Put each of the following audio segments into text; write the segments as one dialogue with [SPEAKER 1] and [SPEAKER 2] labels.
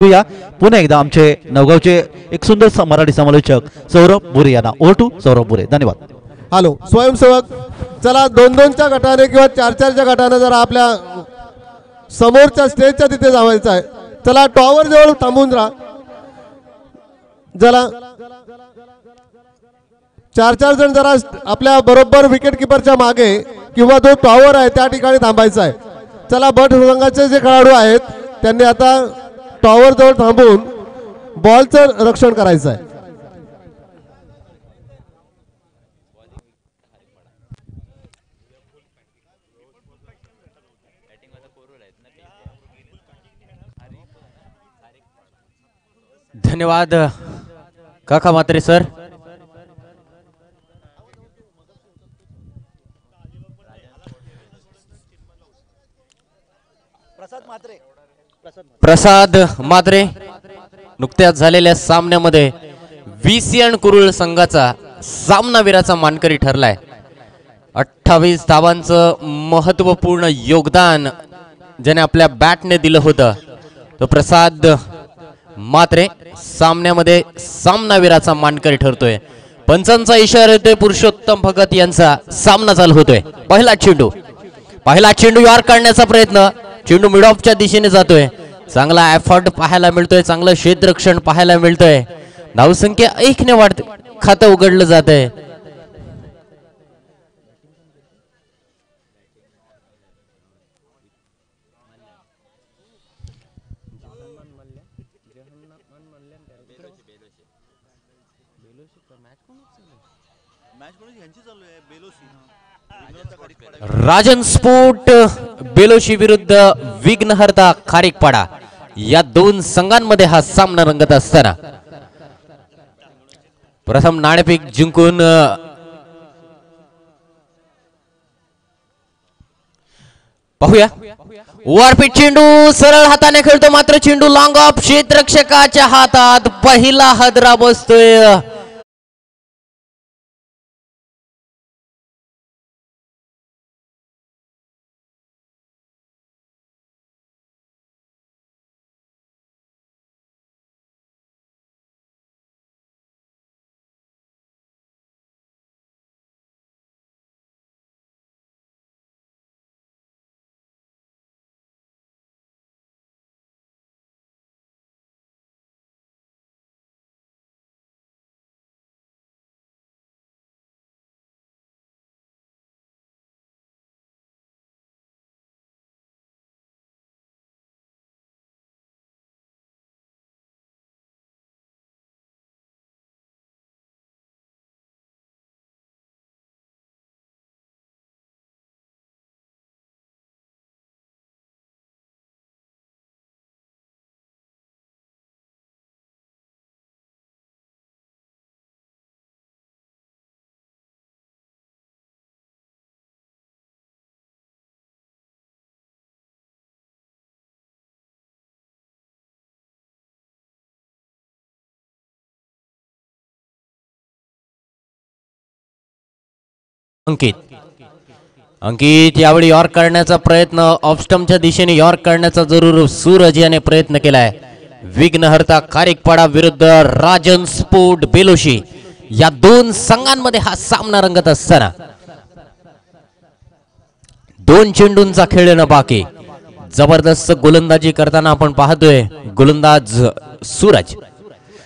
[SPEAKER 1] या पुन्हा एकदा आमचे नवगावचे एक सुंदर मराठी समालोचक सौरभ बुरे यांना ओव्हर टू सौरभ बुरे. धन्यवाद.
[SPEAKER 2] हॅलो स्वयंसेवक, चला 2-2च्या गटाने किंवा 4-4च्या गटाने जरा आपल्या समोरच्या स्टेजच्या तिथे जावायचं आहे. चला टॉवर जवळ थांबून राहा. जरा 4-4 जण जरा आपल्या बरोबर विकेट किपरच्या मागे किंवा जो टॉवर आहे त्या ठिकाणी थांबायचा आहे. चला बट संघाचे जे खेळाडू आहेत त्यांनी आता टॉवर जवळ थांबून बॉलचं रक्षण करायचं आहे.
[SPEAKER 3] धन्यवाद काका म्हात्रे सर. प्रसाद म्हात्रे नुकत्याच झालेल्या सामन्यामध्ये विसिएन कुरुळ संघाचा सामनावीराचा मानकरी ठरलाय. 28 धावांचं महत्वपूर्ण योगदान ज्याने आपल्या बॅटने दिलं होतं तो प्रसाद म्हात्रे सामन्यामध्ये सामनावीराचा मानकरी ठरतोय. पंचांचा इशारा येतोय पुरुषोत्तम भगत यांचा सामना चालू होतोय. पहिला चेंडू यार काढण्याचा प्रयत्न. चेंडू मिड ऑफच्या दिशेने जातोय. चांगला एफर्ट पाहायला मिळतोय, चांगलं क्षेत्ररक्षण पाहायला मिळतोय. धावसंख्या 1 ने वाढत खातं उघडलं जात आहे. राजन स्पोर्ट बेलोशी विरुद्ध विघ्नहर्ता खारीकपाडा या दोन संघांमध्ये हा सामना रंगत असताना प्रथम नाणेफेक जिंकून पाहूया. वरपीट चेंडू सरळ हाताने खेळतो मात्र चेंडू लॉंग ऑफ क्षेत्ररक्षकाच्या हातात. पहिला हादरा बसतोय. अंकित यावेळी यॉर्क करण्याचा प्रयत्न. ऑफस्टम्पच्या दिशेने यॉर्क करण्याचा जरूर सूरज याने प्रयत्न केलाय. विघ्नहर्ता खारीकपाडा विरुद्ध राजन स्पोर्ट बेलोशी या दोन संघांमध्ये हा सामना रंगत असताना 2 चेंडूंचा खेळणं बाकी. जबरदस्त गोलंदाजी करताना आपण पाहतोय गोलंदाज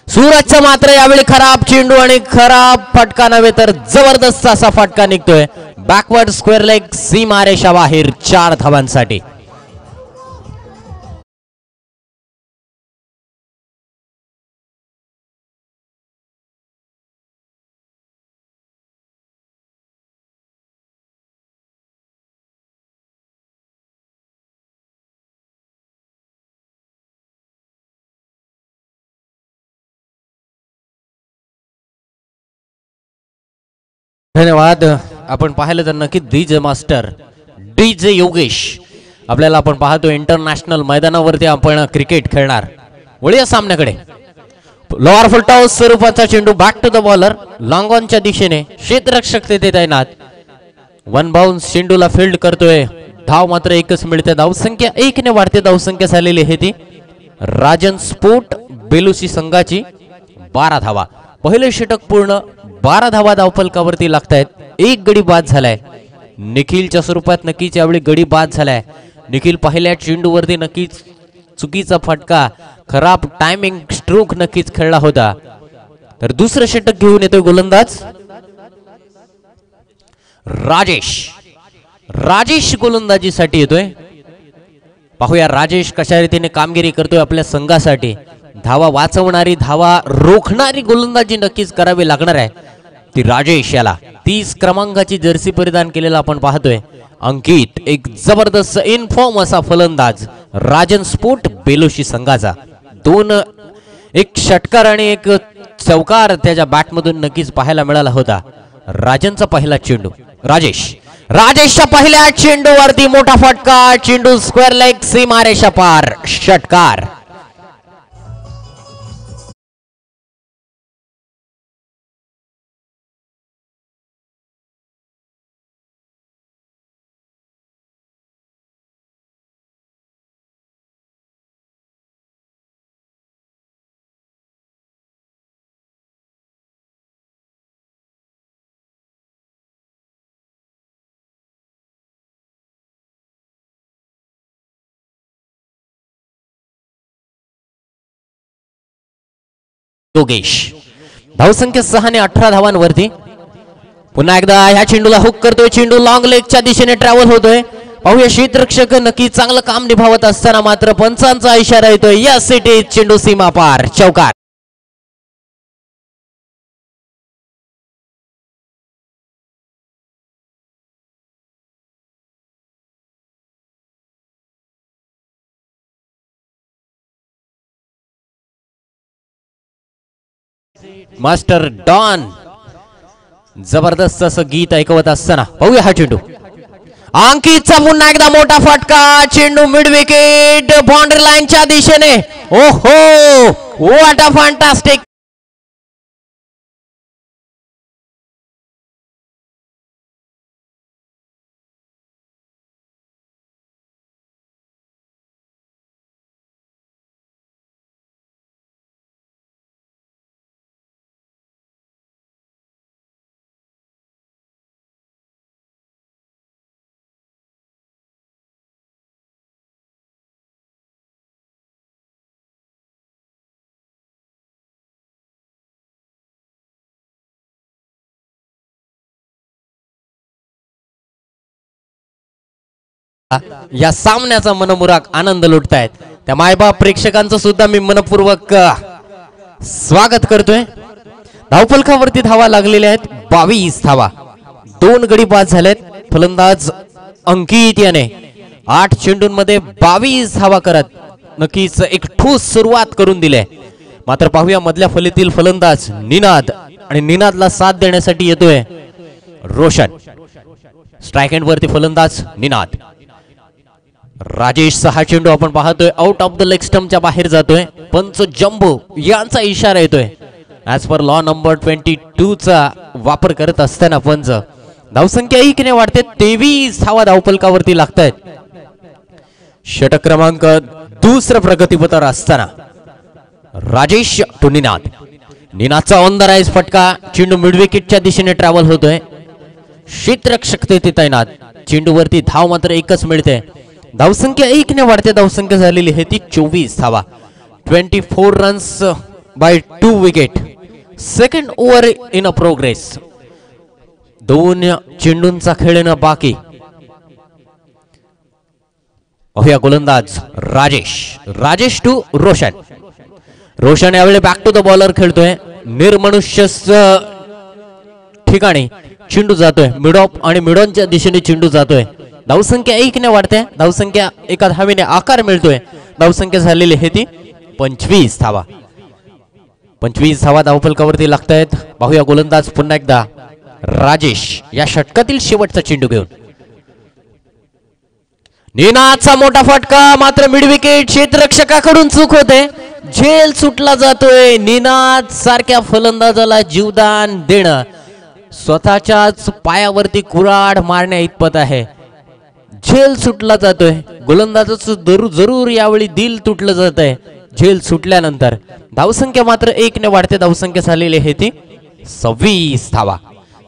[SPEAKER 3] सूरजचा मात्र यावेळी खराब चेंडू आणि खराब फटका नव्हे तर जबरदस्त असा फटका निघतोय. बॅकवर्ड स्क्वेअर लेग सीमारेषा बाहेर 4 धावांसाठी. धन्यवाद. आपण पाहिलं तर नक्की डीजे मास्टर डीजे योगेश आपल्याला आपण पाहतो इंटरनॅशनल मैदानावरती आपण क्रिकेट खेळणार. वळूया सामन्याकडे. लोअर फुल टॉस स्वरूपाचा चेंडू back to the bowler. Long ऑनच्या दिशेने क्षेत्ररक्षक तेथे तैनात. 1 बाउन्स चेंडूला फील्ड करतोय. धाव मात्र एकच मिळते. धावसंख्या 1 ने वाढते धावसंख्या झालेली आहे ती. राजन स्पोर्ट बेलुसी संघाची 12 धावा. पहिले षटक पूर्ण, 12 धावा धावफलकावरती लागतायत. एक गडी बाद झालाय निखिलच्या स्वरूपात. नक्कीच यावेळी गडी बाद झालाय. निखिल पहिल्या चेंडूवरती नक्कीच चुकीचा फटका, खराब टायमिंग स्ट्रोक नक्कीच खेळला होता. तर दुसरं षटक घेऊन येतोय गोलंदाज राजेश गोलंदाजीसाठी येतोय. पाहूया राजेश कशा रीतीने कामगिरी करतोय आपल्या संघासाठी. धावा वाचवणारी, धावा रोखणारी गोलंदाजी नक्कीच करावी लागणार आहे ती राजेश याला. 30 क्रमांकाची जर्सी परिधान केलेला आपण पाहतोय. अंकित एक जबरदस्त इनफॉर्म असा फलंदाज राजन स्पोर्ट बेलोशी संघाचा. एक षटकार आणि एक चौकार त्याच्या बॅटमधून नक्कीच पाहायला मिळाला होता. राजनचा पहिला चेंडू, राजेशच्या पहिल्या चेंडूवरती मोठा फटका, चेंडू स्क्वेअर लेग सीमारेषा पार, षटकार. योगेश धावसंख्या 6 आणि 18 धावांवरती. पुन्हा एकदा ह्या चेंडूला हुक करतोय. चेंडू लॉंग लेगच्या दिशेने ट्रॅव्हल होतोय. पाहूया क्षेत्ररक्षक नक्की चांगलं काम निभावत असताना मात्र पंचांचा इशारा येतोय. यस इट इज, चेंडू सीमा पार, चौकार. मास्टर डॉन जबरदस्त असं गीत ऐकवत असताना पाहूया हा चेंडू. अंकितचा पुन्हा एकदा मोठा फटका, चेंडू मिड विकेट बाउंड्री लाईनच्या दिशेने. ओहो, व्हॉट अ फॅन्टास्टिक. या सामन्याचा मनमुराद आनंद लुटतायत त्या मायबाप प्रेक्षकांचं सुद्धा मी मनपूर्वक स्वागत करतोय. धावफलकावरती धावा लागलेल्या आहेत 22 धावा. 2 गडी बाद झालेत. फलंदाज अंकित याने 8 चेंडूंमध्ये 22 धावा करत नक्कीच एक ठोस सुरुवात करून दिली. मात्र पाहूया मधल्या फलीतील फलंदाज निनाद, आणि निनादला साथ देण्यासाठी येतोय रोशन. स्ट्राइक एंड वरती फलंदाज निनाद. राजेशचा हा चेंडू आपण पाहतोय आउट ऑफ द लेग स्टंपच्या बाहेर जातोय. पंच जम्बो यांचा इशारा येतोय. ऍज पर लॉ नंबर 22 चा वापर करत असताना पंच. धावसंख्या 1 ने वाढते. 23 धावा धावफलकावरती लागतायत. षटक क्रमांक दुसरं प्रगतीपथावर असताना राजेश टू निनाद. निनादचा ऑन द राईज फटका, चेंडू मिड विकेटच्या दिशेने ट्रॅव्हल होतोय. क्षेत्ररक्षक तेथे तैनात. चेंडूवरती धाव मात्र एकच मिळते. धावसंख्या 1 ने वाढते. धावसंख्या झालेली आहे ती 24 धावा. 24 runs by 2 wicket. Second over in a progress. 2 चेंडूंचा खेळणं बाकी. पाहूया गोलंदाज राजेश टू रोशन. रोशन यावेळी बॅक टू द बॉलर खेळतोय. निर्मनुष्य ठिकाणी चेंडू जातोय. मिड ऑफ आणि मिडॉनच्या दिशेने चेंडू जातोय. धावसंख्या 1 ने वाढते. धावसंख्या एका धावेने आकार मिळतोय. धावसंख्या झालेली आहे ती 25 धावा. 25 धावा धावफलकावरती लागतायत. पाहूया गोलंदाज पुन्हा एकदा राजेश या षटकातील शेवटचा चेंडू घेऊन. निनादचा मोठा फटका, मात्र मिड विकेट. क्षेत्ररक्षकाकडून चूक होते. झेल सुटला जातोय. निनाद सारख्या फलंदाजाला जीवदान देणं स्वतःच्याच पायावरती कुऱ्हाड मारण्या इतपत आहे. झेल सुटला जातोय. गोलंदाजाचं जरूर यावेळी दिल तुटलं जात आहे. झेल सुटल्यानंतर धावसंख्या मात्र 1 ने वाढते. धावसंख्या झालेली आहे ती 26 धावा.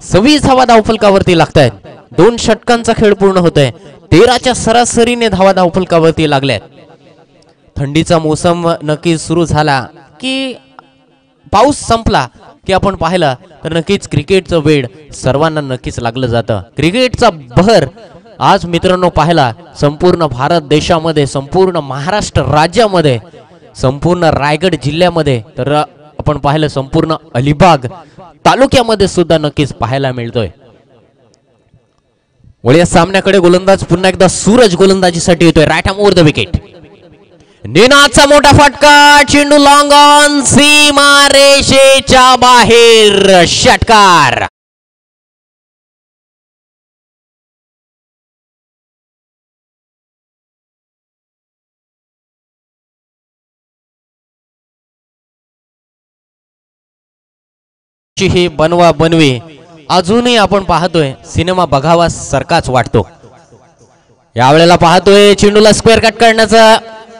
[SPEAKER 3] 26 धावा धावफलकावरती लागतायत. 2 षटकांचा खेळ पूर्ण होतोय. 13च्या सरासरीने धावा धावफलकावरती लागल्यात. थंडीचा मोसम नक्कीच सुरू झाला की पाऊस संपला की आपण पाहिलं तर नक्कीच क्रिकेटचं वेड सर्वांना नक्कीच लागलं जातं. क्रिकेटचा बहर आज मित्रांनो पाहिला संपूर्ण भारत देशामध्ये, संपूर्ण महाराष्ट्र राज्यामध्ये, संपूर्ण रायगड जिल्ह्यामध्ये, तर आपण पाहिलं संपूर्ण अलिबाग तालुक्यामध्ये सुद्धा नक्कीच पाहायला मिळतोय. वळी या सामन्याकडे गोलंदाज पुन्हा एकदा सूरज गोलंदाजीसाठी येतोय. Right arm over the wicket. निनादचा मोठा फटका. चेंडू लॉंग ऑन, सीमा रेषेच्या बाहेर. षटकार. ही बनवा बनवी अजूनही आपण पाहतोय सिनेमा बघावा सारखाच वाटतो. यावेळेला पाहतोय चेंडूला स्क्वेअर कट करण्याचा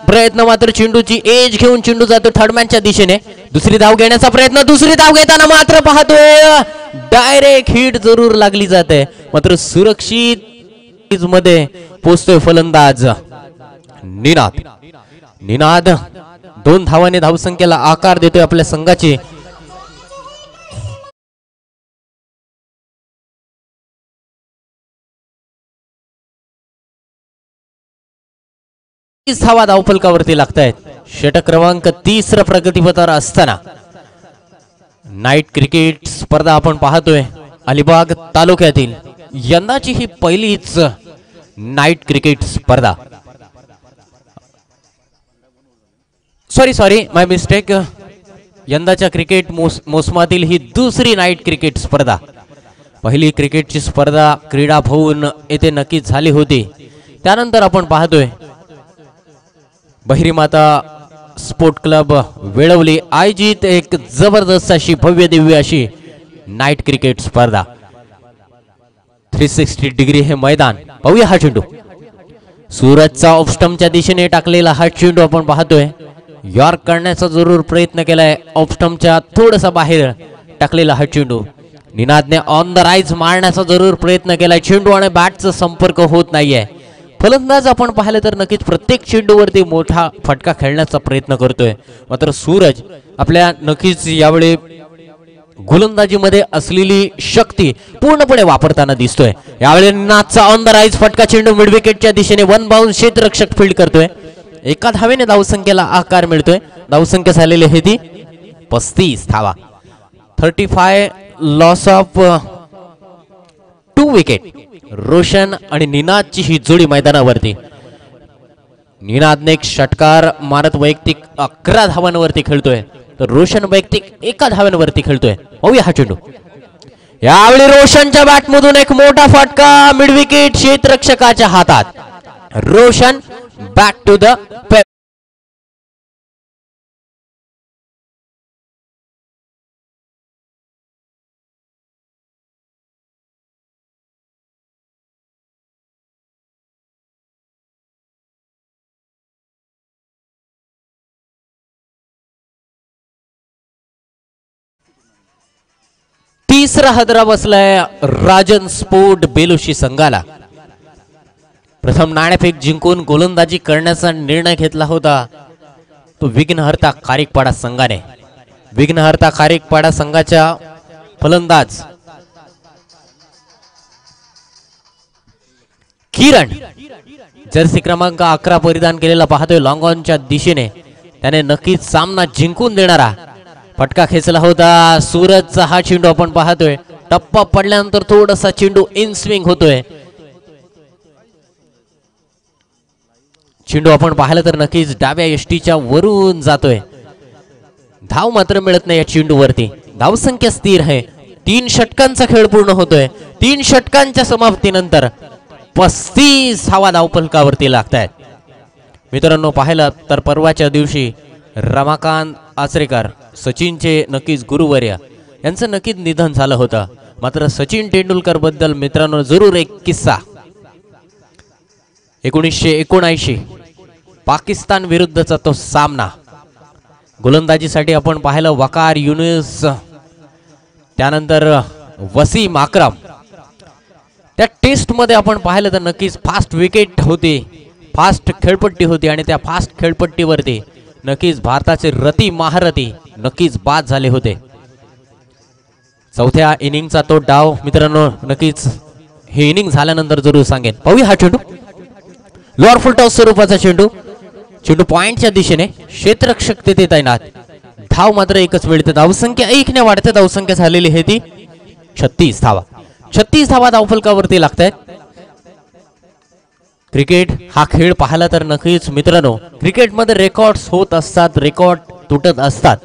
[SPEAKER 3] प्रयत्न, मात्र चेंडूची एज घेऊन चेंडू जातो थर्डमॅनच्या दिशेने. दुसरी धाव घेण्याचा प्रयत्न. दुसरी धाव घेताना मात्र पाहतोय डायरेक्ट हिट जरूर लागली जाते, मात्र सुरक्षित मध्ये पोहोचतोय फलंदाज निनाद. निनाद 2 धावांनी धावसंख्येला आकार देतोय आपल्या संघाची. धावा धावफलकावरती लागतायत. षटक क्रमांक 30 प्रगतीपथावर असताना नाईट क्रिकेट स्पर्धा आपण पाहतोय अलिबाग तालुक्यातील. यंदाची ही पहिलीच नाईट क्रिकेट स्पर्धा. सॉरी माय मिस्टेक. यंदाच्या क्रिकेट मोसमातील ही दुसरी नाईट क्रिकेट स्पर्धा. पहिली क्रिकेटची स्पर्धा क्रीडा भवन येथे नक्कीच झाली होती. त्यानंतर आपण पाहतोय बहिरीमाता स्पोर्ट क्लब वेळवली आयोजित एक जबरदस्त अशी भव्य दिव्य अशी नाईट क्रिकेट स्पर्धा. 360 डिग्री हे मैदान. पाहूया हा चेंडू. सूरजचा ऑफ स्टंपच्या दिशेने टाकलेला हा चेंडू आपण पाहतोय. यॉर्क करण्याचा जरूर प्रयत्न केलाय. ऑफ स्टंपच्या थोडासा बाहेर टाकलेला हा चेंडू. निनादने ऑन द राईज मारण्याचा जरूर प्रयत्न केलाय. चेंडू आणि बॅटचा संपर्क होत नाहीये. फलंदाज आपण पाहिलं तर नक्कीच प्रत्येक चेंडूवरती मोठा फटका खेळण्याचा प्रयत्न करतोय, मात्र सूरज आपल्या नक्कीच यावेळी गोलंदाजीमध्ये असलेली शक्ती पूर्णपणे वापरताना दिसतोय. यावेळी नाथचा ऑन द राईज फटका. चेंडू मिड विकेटच्या दिशेने वन बाउन्स क्षेत्ररक्षक फील्ड करतोय. 1 धावेने धावसंख्येला आकार मिळतोय. धावसंख्या झालेली आहे ती 35 धावा. 35 लॉस ऑफ 2 विकेट. रोशन आणि निनादची ही जोडी मैदानावरती. निनादने एक षटकार मारत वैयक्तिक 11 धावांवरती खेळतोय, तर रोशन वैयक्तिक 1 धावांवरती खेळतोय. पाहूया हा चेंडू. यावेळी रोशनच्या बॅटमधून एक मोठा फटका मिड विकेट क्षेत्ररक्षकाच्या हातात. रोशन बॅक टू द तिसरा हादरा बसलाय राजन स्पोर्ट बेलुशी संघाला. प्रथम नाणेफेक जिंकून गोलंदाजी करण्याचा निर्णय घेतला होता तो विघ्नहर्ता खारीकपाडा संघाने. विघ्नहर्ता खारीकपाडा संघाच्या फलंदाज किरण जर्सी क्रमांक 11 परिधान केलेला पाहतोय लॉंग ऑनच्या दिशेने. त्याने नक्कीच सामना जिंकून देणारा फटका खेचला होता. सूरजचा हा चेंडू आपण पाहतोय. टप्पा पडल्यानंतर थोडासा चेंडू इन स्विंग होतोय. चेंडू आपण पाहिलं तर नक्कीच डाव्या यष्टीच्या वरून जातोय. धाव मात्र मिळत नाही या चेंडूवरती. धावसंख्या स्थिर आहे. 3 षटकांचा खेळ पूर्ण होतोय. 3 षटकांच्या समाप्तीनंतर 35 धावा धावफलकावरती लागतायत. मित्रांनो पाहिलं तर परवाच्या दिवशी रमाकांत आचरेकर सचिनचे नक्कीच गुरुवर्य यांचं नक्कीच निधन झालं होतं. मात्र सचिन तेंडुलकर बद्दल मित्रांनो जरूर एक किस्सा. 1979 पाकिस्तान विरुद्धचा तो सामना गोलंदाजीसाठी आपण पाहिलं वकार युनुस, त्यानंतर वसीम अक्रम. त्या टेस्ट मध्ये आपण पाहिलं तर नक्कीच फास्ट विकेट होती, फास्ट खेळपट्टी होती आणि त्या फास्ट खेळपट्टीवरती नक्कीच भारताचे रती महारथी नक्कीच बाद झाले होते. चौथ्या इनिंगचा तो डाव मित्रांनो नक्कीच हे इनिंग झाल्यानंतर जरूर सांगेन. पाहूया हा चेंडू, लोअर फुल टॉस स्वरूपाचा चेंडू, चेंडू पॉइंटच्या दिशेने, क्षेत्ररक्षक तेथे तैनात. धाव मात्र एकच मिळते. धावसंख्या 1 ने वाढते. धावसंख्या झालेली आहे ती 36 धावा. 36 धावा धावफलकावरती लागतायत. क्रिकेट हा खेळ पाहिला तर नक्कीच मित्रांनो क्रिकेटमध्ये रेकॉर्ड्स होत असतात, रेकॉर्ड तुटत असतात.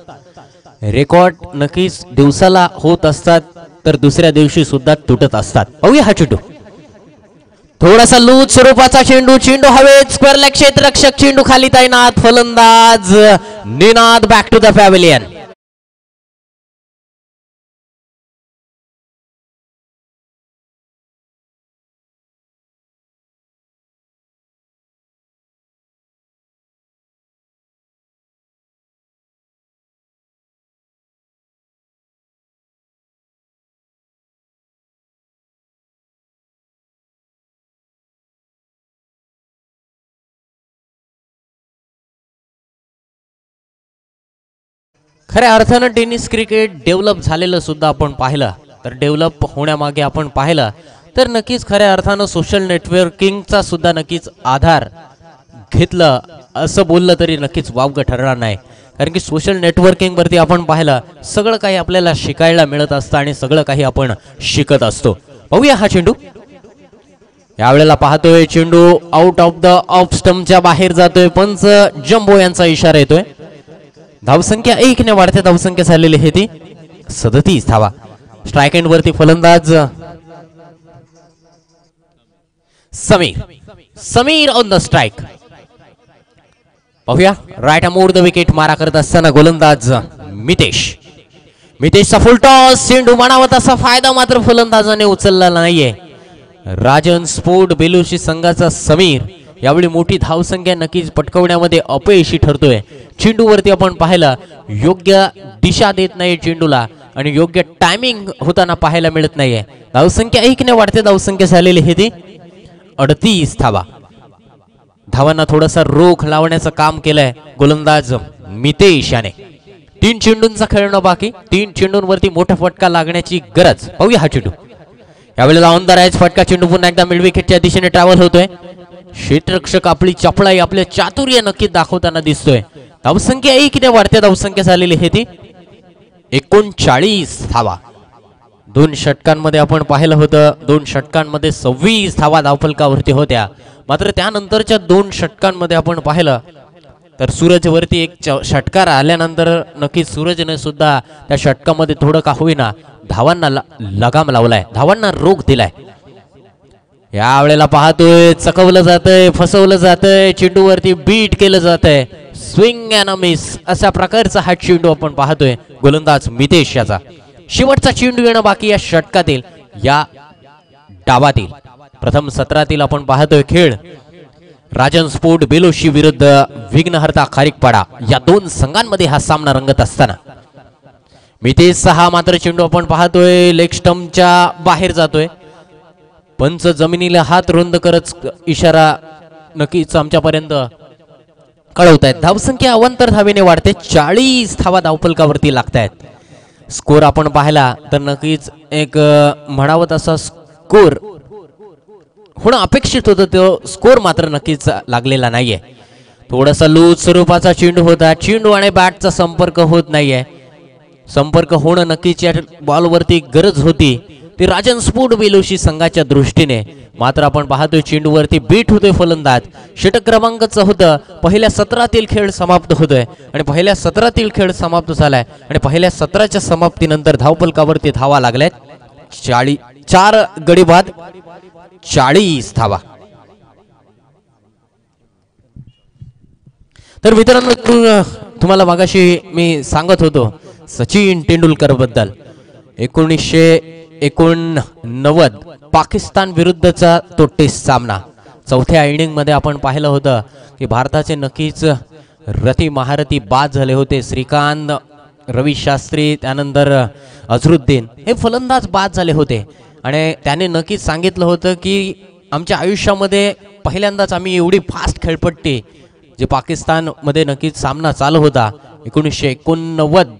[SPEAKER 3] रेकॉर्ड नक्कीच दिवसाला होत असतात तर दुसऱ्या दिवशी सुद्धा तुटत असतात. पाहूया हा चेंडू, थोडासा लूज स्वरूपाचा चेंडू, चेंडू हवेत, स्क्वेअर लेग, क्षेत्ररक्षक चेंडू खाली तैनात, फलंदाज Ninad back to the pavilion. खऱ्या अर्थानं टेनिस क्रिकेट डेव्हलप झालेलं सुद्धा आपण पाहिलं तर डेव्हलप होण्यामागे आपण पाहिलं तर नक्कीच खऱ्या अर्थानं सोशल नेटवर्किंगचा सुद्धा नक्कीच आधार घेतलं असं बोललं तरी नक्कीच वावगं ठरणार नाही. कारण की सोशल नेटवर्किंग वरती आपण पाहिलं सगळं काही आपल्याला शिकायला मिळत असतं आणि सगळं काही आपण शिकत असतो. पाहूया हा चेंडू, यावेळेला पाहतोय चेंडू आउट ऑफ द ऑफ स्टंपच्या बाहेर जातोय. पंच जम्बो यांचा इशारा येतोय. धावसंख्या 1 ने वाढते. धावसंख्या झालेली आहे ती 37 धावा. स्ट्राइक एंड वरती फलंदाज समीर ऑन द स्ट्राइक. पाहूया राइट अमोर द विकेट मारा करत असताना गोलंदाज मितेशचा फुल टॉस, चेंडू म्हणावा तसा फायदा मात्र फलंदाजाने उचलला नाहीये. राजन स्पोर्ट बेलुशी संघाचा समीर यावेळी मोठी धावसंख्या नक्कीच पटकवण्यामध्ये अपयशी ठरतोय. चेंडूवरती आपण पाहिलं योग्य दिशा देत नाही चेंडूला आणि योग्य टायमिंग होताना पाहायला मिळत नाहीये. धावसंख्या 1 ने वाढते. धावसंख्या झालेली आहे ती 38 धावा. धावांना थोडासा रोख लावण्याचं काम केलंय गोलंदाज मितेश याने. 3 चेंडूंचा खेळणं बाकी, 3 चेंडूंवरती मोठा फटका लागण्याची गरज. पाहूया हा चेंडू, यावेळेला ऑन द राईज फटका, चेंडू पुन्हा एकदा मिड विकेटच्या दिशेने ट्रॅव्हल होतोय. क्षेत्ररक्षक आपली चपळाई, आपले चातुर्य नक्कीच दाखवताना दिसतोय. धावसंख्या 1 ने वाढते. धावसंख्या झालेली आहे ती 39 धावा. 2 षटकांमध्ये आपण पाहिलं होतं 2 षटकांमध्ये 26 धावा धावफलकावरती होत्या. मात्र त्यानंतरच्या 2 षटकांमध्ये आपण पाहिलं तर सूरजवरती एक षटकार आल्यानंतर नक्कीच सूरजने सुद्धा त्या षटकामध्ये थोडं का होईना धावांना लगाम लावलाय, धावांना रोख दिलाय. यावेळेला पाहतोय चकवलं जातंय, फसवलं जातंय, चेंडूवरती बीट केलं जातंय, स्विंग अँड मिस अशा प्रकारचा हा चेंडू आपण पाहतोय गोलंदाज मितेश याचा. शेवटचा चेंडू येणं बाकी या षटकातील, या डावातील. प्रथम सत्रातील आपण पाहतोय खेळ राजन स्पोर्ट बेलोशी विरुद्ध विघ्नहर्ता खारीकपाडा या 2 संघांमध्ये हा सामना रंगत असताना मितेशचा हा मात्र चेंडू आपण पाहतोय लेग स्टंपच्या बाहेर जातोय. पंच जमिनीला हात रुंद करत इशारा नक्कीच आमच्यापर्यंत कळवतायत. धावसंख्या अवांतर धावेने वाढते. 40 धावा धावफलकावरती लागतायत. स्कोर आपण पाहिला तर नक्कीच एक म्हणावं तसा स्कोर होणं अपेक्षित होतं, तो स्कोर मात्र नक्कीच लागलेला नाहीये. थोडासा लूज स्वरूपाचा चेंडू होता. चेंडू आणि बॅटचा संपर्क होत नाहीये. संपर्क होणं नक्कीच या बॉलवरती गरज होती ती राजन स्पोर्ट बेलोशी संघाच्या दृष्टीने. मात्र आपण पाहतोय चेंडूवरती बीट होतोय फलंदाज. षटक क्रमांक 14 पहिल्या सत्रातील खेळ समाप्त होतोय आणि पहिल्या सत्रातील खेळ समाप्त झालाय आणि पहिल्या सत्राच्या समाप्तीनंतर धावफलकावरती धावा लागल्यात 4 गडी बाद 40 धावा. तर मित्रांनो तुम्हाला मागाशी मी सांगत होतो सचिन तेंडुलकर बद्दल. 1989 पाकिस्तान विरुद्धचा तो टेस्ट सामना. चौथ्या इनिंग मध्ये आपण पाहिलं होतं की भारताचे नक्कीच रथी महारथी बाद झाले होते. श्रीकांत, रवी शास्त्री, त्यानंतर अझरुद्दीन हे फलंदाज बाद झाले होते आणि त्याने नक्कीच सांगितलं होतं की आमच्या आयुष्यामध्ये पहिल्यांदाच आम्ही एवढी फास्ट खेळपट्टी, जे पाकिस्तानमध्ये नक्कीच सामना चालू होता 1989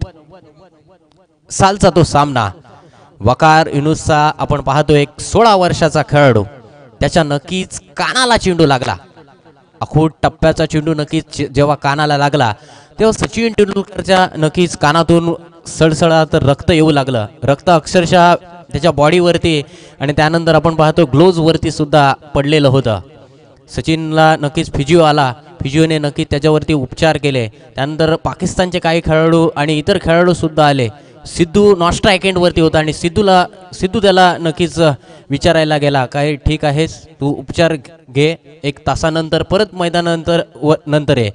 [SPEAKER 3] सालचा तो सामना. वकार युनुसचा आपण पाहतो एक 16 वर्षाचा खेळाडू, त्याच्या नक्कीच कानाला चेंडू लागला. अखूट टप्प्याचा चेंडू नक्कीच जेव्हा कानाला लागला तेव्हा सचिन तेंडुलकरच्या नक्कीच कानातून सळसळाट रक्त येऊ लागलं. रक्त अक्षरशः त्याच्या बॉडीवरती आणि त्यानंतर आपण पाहतो ग्लोव्जवरती सुद्धा पडलेलं होतं. सचिनला नक्कीच फिजिओ आला. फिजिओने नक्कीच त्याच्यावरती उपचार केले. त्यानंतर पाकिस्तानचे काही खेळाडू आणि इतर खेळाडू सुद्धा आले. सिद्धू नॉस्ट्रायक एंडवरती होता आणि सिद्धू त्याला नक्कीच विचारायला गेला, काय ठीक आहेस, तू उपचार घे, 1 तासानंतर परत मैदानानंतर ये.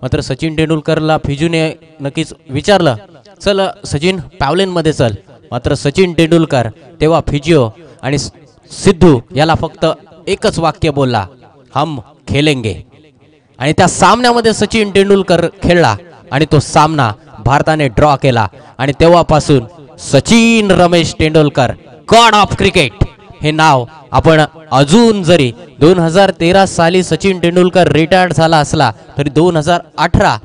[SPEAKER 3] मात्र सचिन तेंडुलकरला फिजूने नक्कीच विचारलं, चल सचिन पॅव्हलिनमध्ये चल. मात्र सचिन तेंडुलकर तेव्हा फिजिओ आणि सिद्धू याला फक्त एकच वाक्य बोलला, हम खेलेंगे. आणि त्या सामन्यामध्ये सचिन तेंडुलकर खेळला आणि तो सामना भारताने ड्रॉ केला. आणि तेव्हापासून Sachin Ramesh Tendulkar God of cricket हे नाव आपण अजून जरी 2013 साली सचिन तेंडुलकर रिटायर्ड झाला असला तरी 2018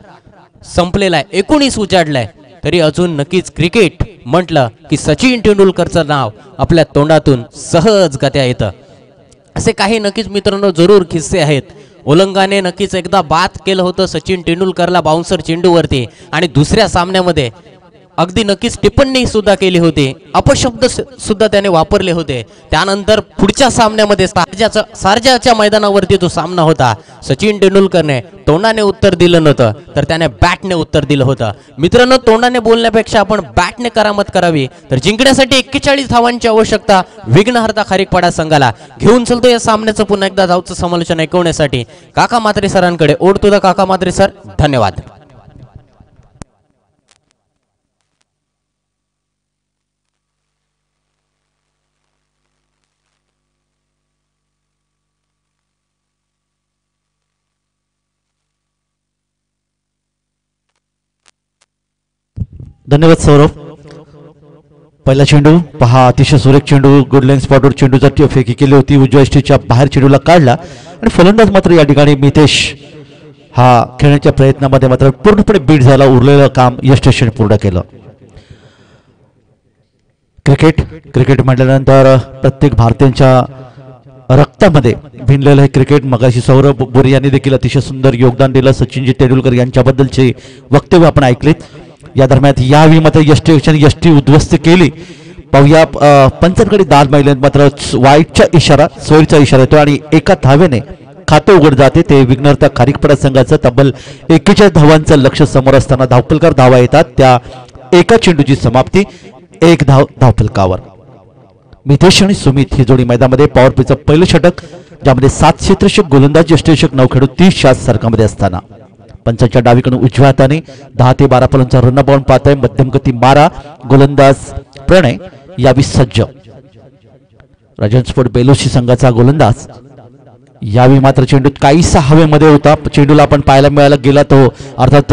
[SPEAKER 3] संपलेला आहे, 19 उजाडलाय तरी अजून नक्कीच क्रिकेट म्हटलं की सचिन तेंडुलकरचं नाव आपल्या तोंडातून सहजगत्या येतं. असे काही नक्कीच मित्रांनो जरूर किस्से आहेत. ओलंगाने नक्कीच एकदा बाद केलं होतं सचिन तेंडुलकरला बाउन्सर चेंडूवरती आणि दुसऱ्या सामन्यामध्ये अगदी नक्कीच टिप्पणी सुद्धा केली होती, अपशब्द सुद्धा त्याने वापरले होते. त्यानंतर पुढच्या सामन्यामध्ये सारजाच्या मैदानावरती तो सामना होता. सचिन तेंडुलकरने तोंडाने उत्तर दिलं नव्हतं तर त्याने बॅटने उत्तर दिलं होतं. मित्रांनो, तोंडाने बोलण्यापेक्षा आपण बॅटने करामत करावी. तर जिंकण्यासाठी 41 धावांची आवश्यकता विघ्नहर्ता खारीकपाडा संघाला. घेऊन चलतो या सामन्याचं पुन्हा एकदा धावचं समालोचन ऐकवण्यासाठी काका म्हात्रे सरांकडे. ओढ तुझा काका म्हात्रे सर, धन्यवाद.
[SPEAKER 1] धन्यवाद सौरभ. पहिला चेंडू पहा, अतिशय सुरेख चेंडू, गुड लाईन स्पॉटवर चेंडूचा फेकी केली होती, उजव्या एसटीच्या बाहेर चेंडूला काढला आणि फलंदाज मात्र या ठिकाणी मितेश हा खेळण्याच्या प्रयत्नामध्ये मात्र पूर्णपणे बीट झाला. उरलेलं काम यशस्वी पूर्ण केलं. क्रिकेट म्हटल्यानंतर प्रत्येक भारतीयांच्या रक्तामध्ये भिनलेलं हे क्रिकेट. मगाशी सौरभ बोरे यांनी देखील अतिशय सुंदर योगदान दिलं. सचिनजी तेंडुलकर यांच्याबद्दलचे वक्तव्य आपण ऐकलेत. या दरम्यान यावेळी मात्र यष्टी उद्ध्वस्त केली. पाहूया पंचांकडे दाद महिलेत मात्र वाईटचा इशारा, सोयीचा इशारा येतो आणि एका धावेने खाते उघड जाते. ते विघ्नहर्ता खारीकपाडा संघाचं तब्बल 41 धावांचं लक्ष समोर असताना धावफलकार धावा येतात. त्या एका चेंडूची समाप्ती 1 धाव धावफलकावर. मितेश आणि सुमित ही जोडी मैदानामध्ये पॉवर प्लेचं पहिलं षटक, ज्यामध्ये 7 क्षेत्ररक्षक गोलंदाज, यष्टीरक्षक 9 खेळाडू 30 षटकांमध्ये सरकामध्ये असताना पंचांच्या डावीकडून उजव्या हाताने 10 ते 12 फलंदाजांचा रन बाउंड पाहत आहे. मध्यम गती 12 गोलंदाज प्रणय यावी सज्ज. राजन स्पोर्ट बेलोशी संघाचा गोलंदाज यावी मात्र चेंडू काहीसा हवेमध्ये होता. चेंडूला आपण पाहायला मिळाला गेला तो अर्थात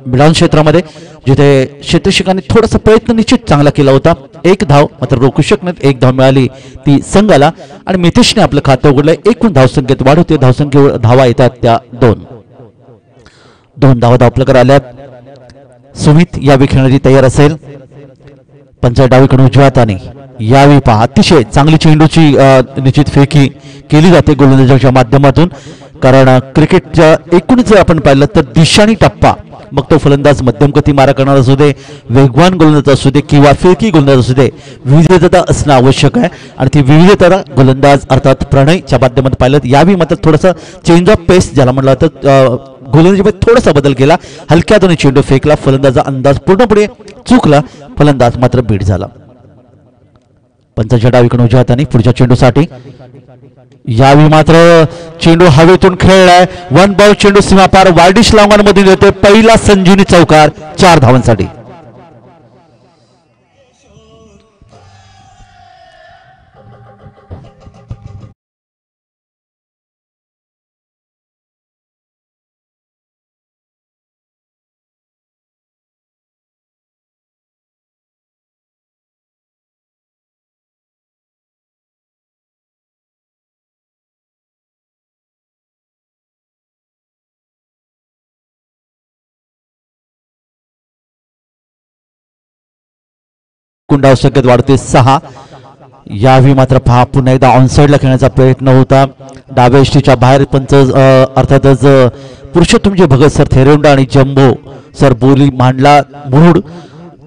[SPEAKER 1] मिडॉन क्षेत्रामध्ये, जिथे क्षेत्ररक्षकांनी थोडासा प्रयत्न निश्चित चांगला केला होता. 1 धाव मात्र रोखू शकण्यात 1 धाव मिळाली ती संघाला आणि मितेशने आपलं खातं उघडलंय. एकूण धावसंख्येत वाढ होते. धावसंख्येवर धावा येतात त्या 2 धावा धावफलकार आल्यात. सुमित यावी खेळण्याची तयार असेल. पंचा डावीकडून उजव्या हाताने यावी पहा, अतिशय चांगली चेंडूची निश्चित फेकी केली जाते गोलंदाजाच्या माध्यमातून. कारण क्रिकेटच्या एकूणच जर आपण पाहिलं तर दिशाणी टप्पा, मग तो फलंदाज मध्यम गती मारा करणार असू दे, वेगवान गोलंदाज असू दे किंवा फिरकी गोलंदाज असू दे, विविधता असणं आवश्यक आहे. आणि ती विविधता गोलंदाज अर्थात प्रणयच्या माध्यमातून पाहिलं. यावी मात्र थोडंसं चेंज ऑफ पेस ज्याला म्हटलं तर गोलंदाजीमध्ये थोडासा बदल केला. हलक्यातून चेंडू फेकला. फलंदाजा अंदाज पूर्णपणे चुकला. फलंदाज मात्र बीट झाला. पंचांच्या डावीकडून उजव्या हाताने पुढच्या चेंडूसाठी यावी मात्र चेंडू हवेतून खेळलाय. 1 बॉल चेंडू सीमापार वार्डिश लॉंगॉनमधून येते. पहिला संजीवनी चौकार 4 धावांसाठी. कुंडाव संख्येत वाढते 6. यावेळी मात्र पहा पुन्हा एकदा ऑनसाइडला खेळण्याचा प्रयत्न होता. डाव्या एष्टीच्या बाहेर पंच अर्थातच पुरुषोत्तमजी भगत सर थेरेंडा आणि जम्बो सर बोली मांडला मुरुड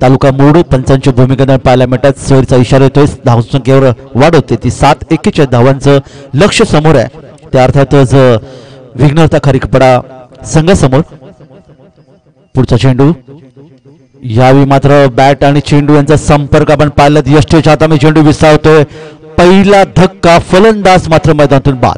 [SPEAKER 1] तालुका मुरुड पंचांची भूमिका पाहायला मिळतात. सैरचा इशारा येतोय. धावसंख्येवर वाढ होते ती 7-41 धावांचं लक्ष समोर आहे. त्या अर्थातच विघ्नहर्ता खारीकपडा संघासमोर. पुढचा चेंडू यावेळी मात्र बॅट आणि चेंडू यांचा संपर्क आपण पाहिलं. यष्टीच्या हाताने चेंडू विसावतोय. पहिला धक्का फलंदाज मात्र मैदानातून बाद.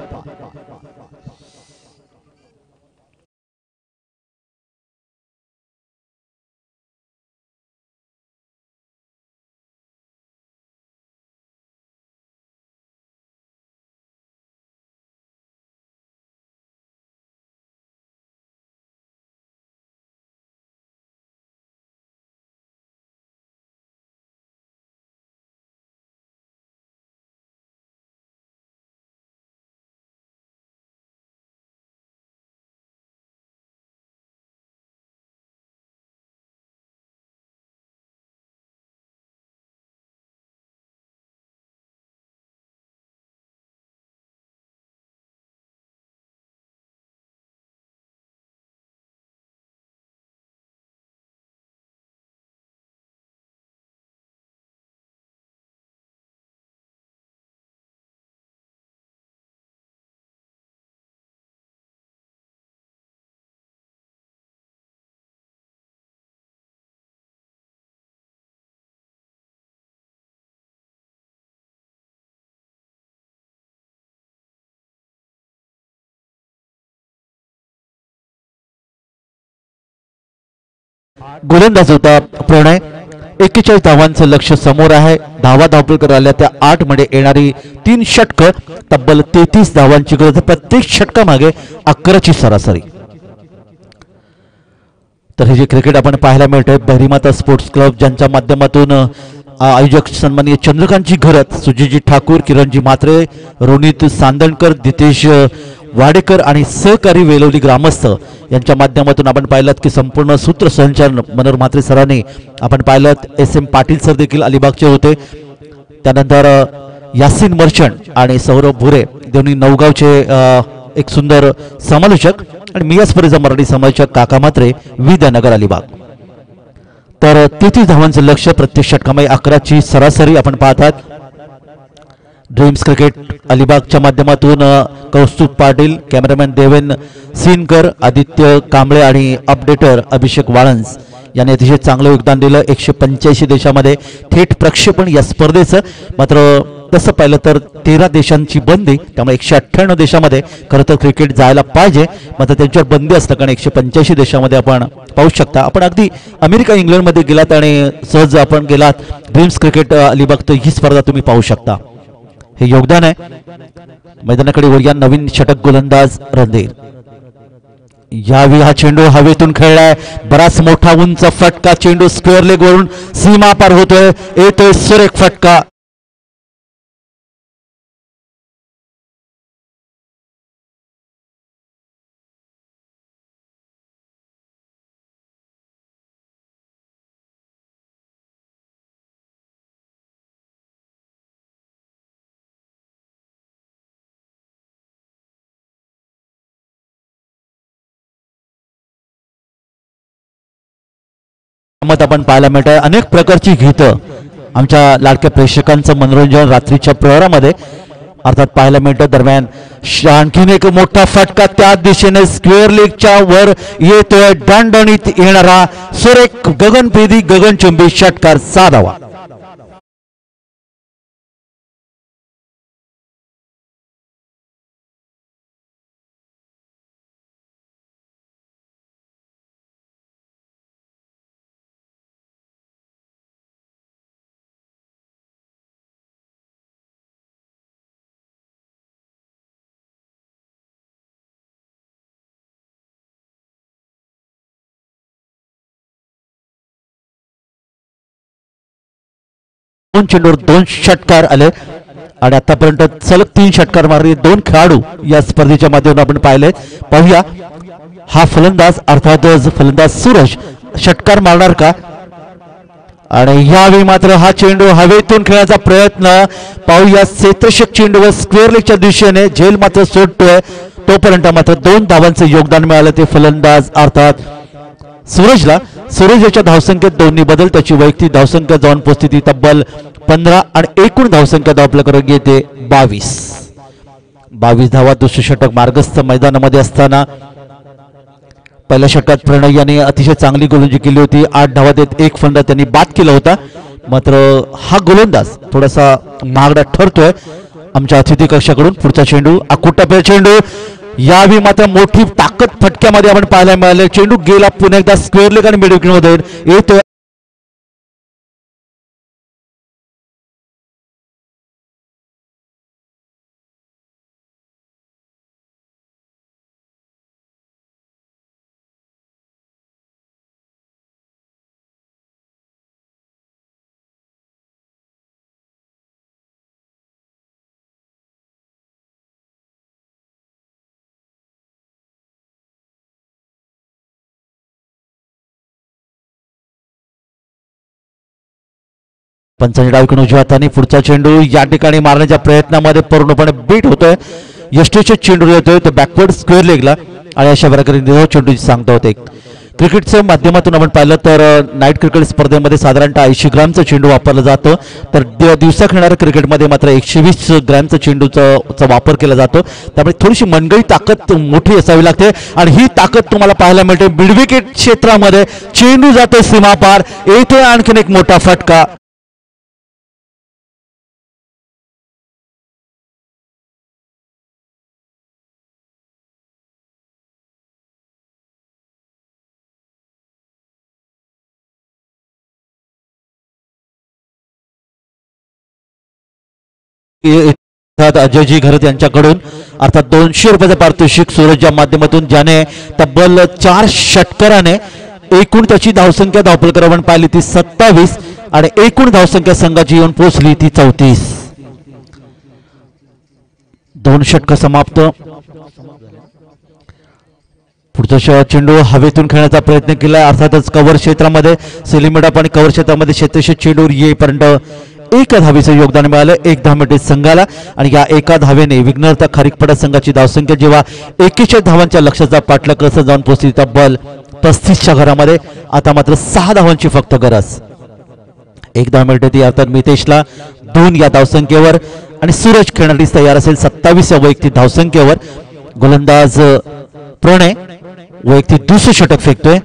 [SPEAKER 1] गोलंदाज होता प्रणय. 41 धावांचं लक्ष समोर आहे. धावपळ आल्या त्या 8 मध्ये येणारी 3 षटक तब्बल 33 धावांची गरज. प्रत्येक षटकामागे 11ची सरासरी. तर हे जे क्रिकेट आपण पाहायला मिळतंय बहिरीमाता स्पोर्ट्स क्लब ज्यांच्या माध्यमातून आयोजक सन्माननीय चंद्रकांतजी घरत, सुजितजी ठाकूर, किरणजी म्हात्रे, रोनित सांदणकर, दितेश वाडेकर आणि सहकारी वेलोली ग्रामस्थ यांच्या माध्यमातून आपण पाहिलं की संपूर्ण सूत्रसंचालन मनोहर म्हात्रे सरांनी आपण पाहिलं. SM पाटील सर देखील अलिबागचे होते. त्यानंतर यासिन मर्चंट आणि सौरभ भुरे दोन्ही नवगावचे एक सुंदर समालोचक आणि मी याचपर्यंत मराठी समालोचक काका म्हात्रे विद्यानगर अलिबाग. तर 33 धावांचं लक्ष प्रत्येक षटकामध्ये 11ची सरासरी आपण पाहतात. ड्रीम्स क्रिकेट अलिबागच्या माध्यमातून कौस्तुभ पाटील, कॅमेरामॅन देवेन सिनकर, आदित्य कांबळे आणि अपडेटर अभिषेक वाळंज यांनी अतिशय चांगलं योगदान दिलं. 185 देशामध्ये थेट प्रक्षेपण या स्पर्धेचं. मात्र तसं पाहिलं तर 13 देशांची बंदी, त्यामुळे 198 देशामध्ये खरं तर क्रिकेट जायला पाहिजे. मात्र त्यांच्यावर बंदी असलं कारण 185 देशामध्ये आपण पाहू शकता. आपण अगदी अमेरिका इंग्लंडमध्ये गेलात आणि सहज आपण गेलात ड्रीम्स क्रिकेट अलिबाग तर ही स्पर्धा तुम्ही पाहू शकता. हे योगदान आहे. मैदानाकडे वळूया. नवीन षटक गोलंदाज रणधीर. यावेळी हा चेंडू हवेतून खेळलाय. बराच मोठा उंच फटका. चेंडू स्क्वेअर लेग वरून सीमा पार होतोय. येतोय सुरेख फटका. आपण पाहायला मिळत आहे. अनेक प्रकारची गीतं आमच्या लाडक्या प्रेक्षकांचं मनोरंजन रात्रीच्या प्रहरामध्ये अर्थात पाहायला मिळतं. दरम्यान आणखीन एक मोठा फटका त्या दिशेने स्क्वेअर लेगच्या वर येतोय. दणदणीत येणारा सुरेख गगनभेदी गगनचुंबी षटकार 6 धावा. दोन चेंडूवर 2 षटकार आले आणि आतापर्यंत सलग 3 षटकार मारले 2 खेळाडू या स्पर्धेच्या माध्यमातून आपण पाहिले. पाहूया हा फलंदाज अर्थातच फलंदाज सूरज षटकार मारणार का. आणि यावेळी मात्र हा चेंडू हवेतून खेळण्याचा प्रयत्न पाहूया. क्षेत्ररक्षक चेंडूवर स्क्वेअर लेगच्या दिशेने झेल मात्र सोडतोय. तोपर्यंत मात्र 2 धावांचं योगदान मिळालं ते फलंदाज अर्थात सूरजला. सूरज याच्या धावसंख्येत 2 बदल, त्याची वैयक्तिक धावसंख्या जाऊन पोहोचते ती तब्बल 15 आणि एकूण धावसंख्या धाव आपल्याकडे येते 22 धावा. दुसरे षटक मार्गस्थ मैदानामध्ये असताना पहिल्या षटकात प्रणय याने अतिशय चांगली गोलंदाजी केली होती. 8 धावा देत 1 फलंदाज त्यांनी बाद केला होता. मात्र हा गोलंदाज थोडासा महागडा ठरतोय आमच्या अतिथी कक्षाकडून. पुढचा चेंडू अकुटप्या चेंडू, यावेळी मात्र मोठी ताकद फटक्यामध्ये आपण पाहायला मिळाले. चेंडू गेला पुन्हा एकदा स्क्वेअर लेग आणि मिड विकेटमध्ये येतोय. पंचांनी डावीकडून उजव्या हाताने पुढचा चेंडू या ठिकाणी मारण्याच्या प्रयत्नामध्ये पूर्णपणे बीट होतोय. यष्टीचे चेंडू येतोय तो बॅकवर्ड स्क्वेअर लेगला आणि अशा प्रकारे निरोध चेंडूची सांगता होते. क्रिकेटच्या माध्यमातून आपण पाहिलं तर नाईट क्रिकेट स्पर्धेमध्ये साधारणतः 80 ग्रॅमचा चेंडू वापरला जातो, तर दिवसा खेळणाऱ्या क्रिकेटमध्ये मात्र 120 ग्रॅमचा चेंडूचा वापर केला जातो. त्यामुळे थोडीशी मनगळी ताकद मोठी असावी लागते आणि ही ताकद तुम्हाला पाहायला मिळते मिडविकेट क्षेत्रामध्ये. चेंडू जातो सीमापार, येथे आणखीन एक मोठा फटका. अजयजी घरत यांच्याकडून अर्थात 200 रुपयाचं पारितोषिक सूरजच्या माध्यमातून, ज्याने तब्बल 4 षटकाराने एकूण त्याची धावसंख्या धावपलकर आपण पाहिली ती 27 आणि एकूण धावसंख्या संघाची येऊन पोहोचली ती 34. 2 षटक समाप्त. पुढचा चेंडू हवेतून खेळण्याचा प्रयत्न केला. अर्थातच कव्हर क्षेत्रामध्ये सेलिमेडअप आणि कव्हर क्षेत्रामध्ये क्षेत्ररक्षक चेंडू येईपर्यंत 1 धावेचं योगदान मिळालं. 1 धाव मिळते संघाला आणि या 1 धावेने विघ्नहर्ता खारीकपडा संघाची धावसंख्या जेव्हा 41 धावांच्या लक्ष्याचा पाठलाग कसं जाऊन पोहोचली तब्बल 35च्या घरामध्ये. आता मात्र 6 धावांची फक्त गरज. 1 धाव मिळते ती अर्थात मितेशला 2 या धावसंख्येवर आणि सूरज खेळण्यास तयार असेल 27 या वैयक्तिक धावसंख्येवर. गोलंदाज प्रणय वैयक्तिक दुसरे षटक फेकतोय.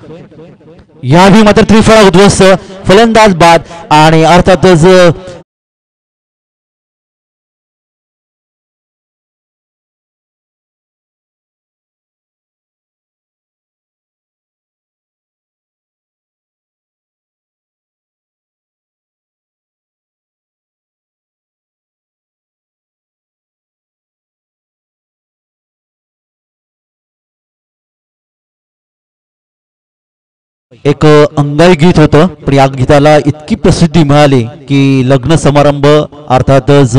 [SPEAKER 1] यावेळी मात्र त्रिफळा उद्ध्वस्त, फलंदाज बाद आणि अर्थातच एक अंगाई गीत होतं, पण या गीताला इतकी प्रसिद्धी मिळाली की लग्न समारंभ अर्थातच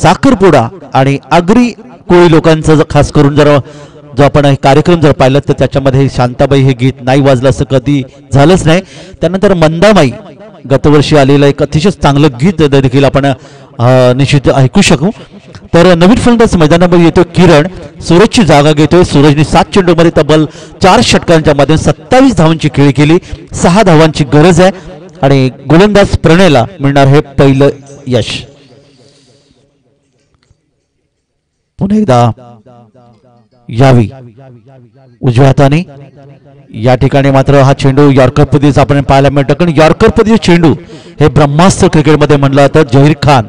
[SPEAKER 1] साखरपुडा आणि आगरी कोळी लोकांचं खास करून जर जो आपण कार्यक्रम जर पाहिलं तर त्याच्यामध्ये शांताबाई हे गीत नाही वाजलं असं कधी झालंच नाही. त्यानंतर मंदाबाई गतवर्षी आलेलं एक अतिशय चांगलं गीत देखील आपण निश्चित ऐकू शकू. तर नवीन फलंदाज मैदानामध्ये येतो किरण, सूरजची जागा घेतोय. सूरजने 7 चेंडूमध्ये तब्बल 4 षटकांच्या मध्ये 27 धावांची खेळी केली. 6 धावांची गरज आहे आणि गोलंदाज प्रणयला मिळणार हे पहिलं यश. पुन्हा एकदा यावी उजव्या हाताने या ठिकाणी मात्र हा चेंडू यॉर्कर पद्धतीचा आपण पाहायला मिळतं. कारण यॉर्कर पद्धतीचे चेंडू हे ब्रह्मास्त्र क्रिकेटमध्ये म्हणलं जातं. जहीर खान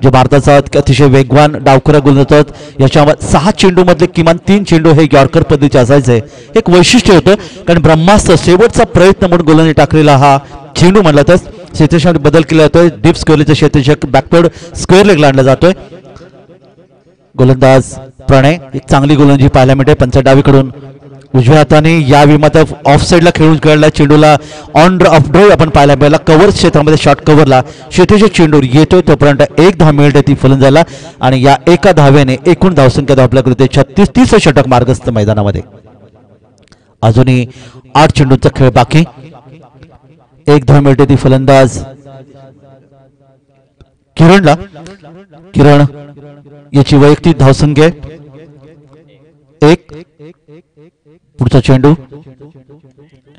[SPEAKER 1] जो भारताचा अतिशय वेगवान डावखुरा गोलंदाज, याच्या 6 चेंडू मधले किमान 3 चेंडू हे यॉर्कर पद्धतीचे असायचे. एक वैशिष्ट्य होतं कारण ब्रह्मास्त्र शेवटचा प्रयत्न म्हणून गोलंदाजी टाकलेला हा चेंडू म्हणला तर क्षेत्रक्षणात बदल केला जातोय. डीप स्क्वेअरचा क्षेत्रक्षक बॅकवर्ड स्क्वेअर लेगला आणला जातोय. गोलंदाज प्रणय एक चांगली गोलंदाजी पाहायला मिळते पंच डावीकडून उजव्या हाताने. या विमात ऑफ साईडला खेळून खेळला चेंडूला ऑन ऑफ ड्राईव्ह आपण पाहायला मिळाला. कव्हर क्षेत्रामध्ये शॉर्ट कव्हरला शेतीचे चेंडू येतोय तोपर्यंत 1 धाव मिळते ती फलंदाजाला आणि या 1 धावेने एकूण धावसंख्या आपल्याकडे 36 षटक मार्गस्थ मैदानामध्ये. अजूनही 8 चेंडूंचा खेळ बाकी. 1 धाव मिळते ती फलंदाज किरण याची वैयक्तिक धावसंख्या आहे 1. पुढचा चेंडू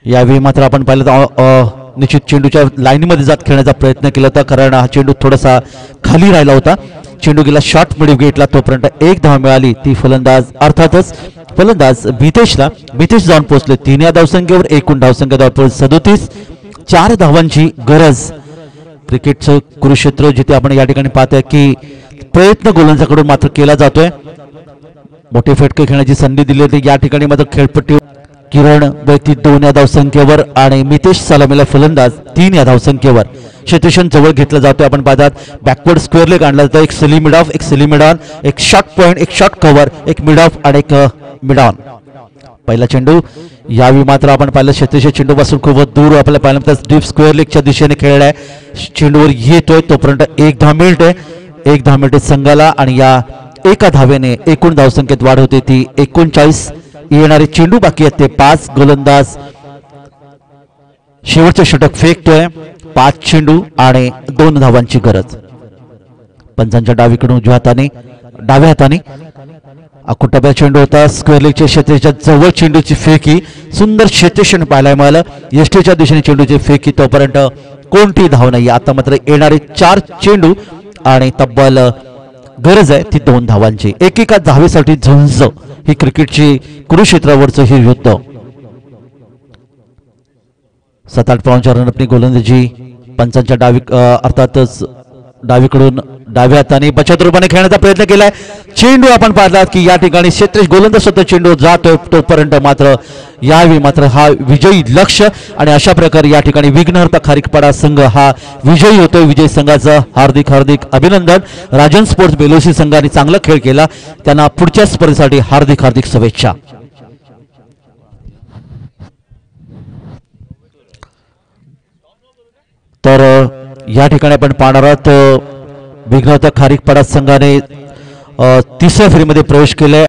[SPEAKER 1] यावेळी मात्र आपण पाहिलं निश्चित चेंडूच्या लाईनीमध्ये जात खेळण्याचा प्रयत्न केला होता, कारण हा चेंडू थोडासा खाली राहिला होता. चेंडू गेला शॉर्ट मिड विकेटला, तोपर्यंत 1 धाव मिळाली. ती फलंदाज अर्थातच फलंदाज मितेश जाऊन पोहोचले 3 या धावसंख्येवर. एकूण धावसंख्या 37. 4 धावांची गरज. क्रिकेटचं कुरुक्षेत्र जिथे आपण या ठिकाणी पाहतोय की प्रयत्न गोलंदाजाकडून मात्र केला जातोय. मोठे फटके खेळण्याची संधी दिली होती या ठिकाणी मात्र खेळपट्टी. किरण वैयक्तिक 2 या धावसंख्येवर आणि मितेश सलामीला फलंदाज 3 या धावसंख्येवर. क्षेत्रक्षण जवळ घेतलं जातोय. आपण पाहतात बॅकवर्ड स्क्वेअर लेग आणला जातो. एक सिली मिड ऑफ, एक सिली मिड ऑन, एक शॉर्ट पॉइंट, एक शॉर्ट कव्हर, एक मिड ऑफ आणि एक मिड ऑन. पहिला चेंडू यावेळी मात्र आपण पाहिलं क्षेत्रीय चेंडू पासून खूप दूर आपल्याला पाहिलं तर डीप स्क्वेअर लेगच्या दिशेने खेळलाय. चेंडूवर येतोय तोपर्यंत 1 धाव मिळते. 1 धाव मिळते संघाला आणि या एका धावेने एकूण धावसंख्येत वाढ होते ती 39. येणारे चेंडू बाकी आहेत ते 5. गोलंदाज शेवटचे षटक फेकतोय. 5 चेंडू आणि 2 धावांची गरज. पंचांच्या डावीकडून डाव्या हाताने अकुटब्या चेंडू होता. स्क्वेअर लेगच्या क्षेत्राच्या जवळ चेंडूची फेकी. सुंदर क्षेत्रक्षण पाहायला मिळालं. एसटीच्या दिशेने चेंडूची फेकी. तोपर्यंत कोणती धाव नाही. आता मात्र येणारे 4 चेंडू आणि तब्बल गरज आहे ती 2 धावांची. एकेका धावेसाठी झुंज ही क्रिकेटची कुरुक्षेत्रावरचं हे युद्ध. 7-8 पॉईंटच्या रनअपनी गोलंदाजी पंचांच्या अर्थातच डावीकडून डाव्या हाताने बचत रूपाने खेळण्याचा प्रयत्न केलाय. चेंडू आपण पाहिलात की या ठिकाणी क्षेत्रीय गोलंदाज स्वतः चेंडू जातोय तोपर्यंत मात्र यावेळी मात्र हा विजयी लक्ष आणि अशा प्रकारे या ठिकाणी विघ्नहर्ता खारीकपाडा संघ हा विजयी होतोय. विजयी संघाचं हार्दिक अभिनंदन. राजन स्पोर्ट्स बेलोसी संघाने चांगला खेळ केला. त्यांना पुढच्या स्पर्धेसाठी हार्दिक शुभेच्छा. तर या ठिकाणी आपण पाहणार आहोत विघ्नहर्ता खारीकपाडा संघाने 3ऱ्या फेरीमध्ये प्रवेश केलाय.